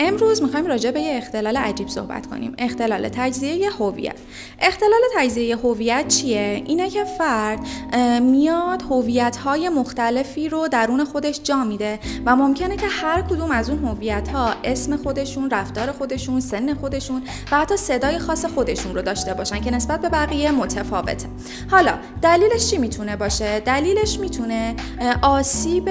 امروز میخوایم راجع به یه اختلال عجیب صحبت کنیم، اختلال تجزیه هویت. اختلال تجزیه هویت چیه؟ اینه که فرد میاد هویت‌های مختلفی رو درون خودش جا میده و ممکنه که هر کدوم از اون هویت‌ها اسم خودشون، رفتار خودشون، سن خودشون و حتی صدای خاص خودشون رو داشته باشن که نسبت به بقیه متفاوته. حالا دلیلش چی میتونه باشه؟ دلیلش میتونه آسیب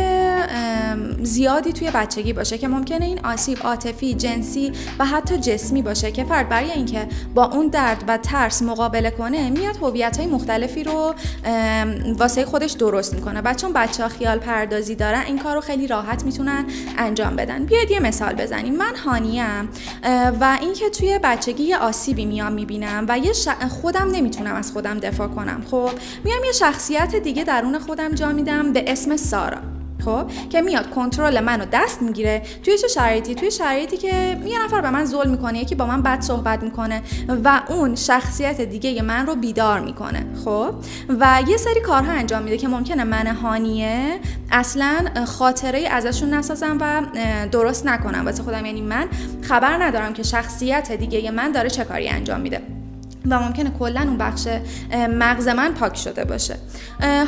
زیادی توی بچگی باشه که ممکنه این آسیب عاطفی، جنسی و حتی جسمی باشه که فرد برای اینکه با اون درد و ترس مقابله کنه میاد هویت‌های مختلفی رو واسه خودش درست میکنه. چون بچه‌ها خیال پردازی دارن این کارو خیلی راحت میتونن انجام بدن. بیاید یه مثال بزنیم. من هانیه‌ام و اینکه توی بچگی یه آسیبی میام میبینم و خودم نمیتونم از خودم دفاع کنم. خب میام یه شخصیت دیگه درون خودم جا میدم به اسم سارا، خب که میاد کنترل منو دست میگیره. توی چه شرایطی؟ توی شرایطی که یه نفر به من ظلم میکنه، یکی با من بد صحبت میکنه و اون شخصیت دیگه من رو بیدار میکنه. خب و یه سری کارها انجام میده که ممکنه من هانیه اصلا خاطره ازشون نسازم و درست نکنم واسه خودم، یعنی من خبر ندارم که شخصیت دیگه من داره چه کاری انجام میده و ممکنه کلا اون بخش مغز من پاک شده باشه.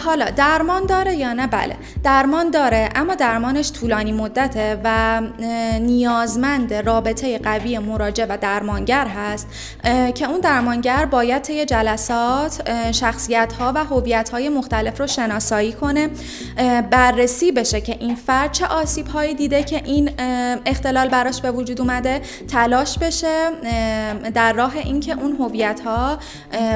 حالا درمان داره یا نه؟ بله درمان داره، اما درمانش طولانی مدته و نیازمند رابطه قوی مراجع و درمانگر هست که اون درمانگر باید طی جلسات شخصیت ها و هویت های مختلف رو شناسایی کنه، بررسی بشه که این فرد چه آسیب هایی دیده که این اختلال براش به وجود اومده، تلاش بشه در راه اینکه اون هویت ها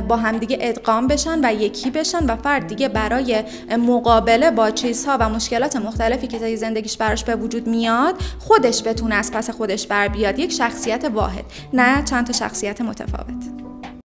با همدیگه ادغام بشن و یکی بشن و فرد دیگه برای مقابله با چیزها و مشکلات مختلفی که توی زندگیش براش به وجود میاد خودش بتونه از پس خودش بر بیاد، یک شخصیت واحد نه چند تا شخصیت متفاوت.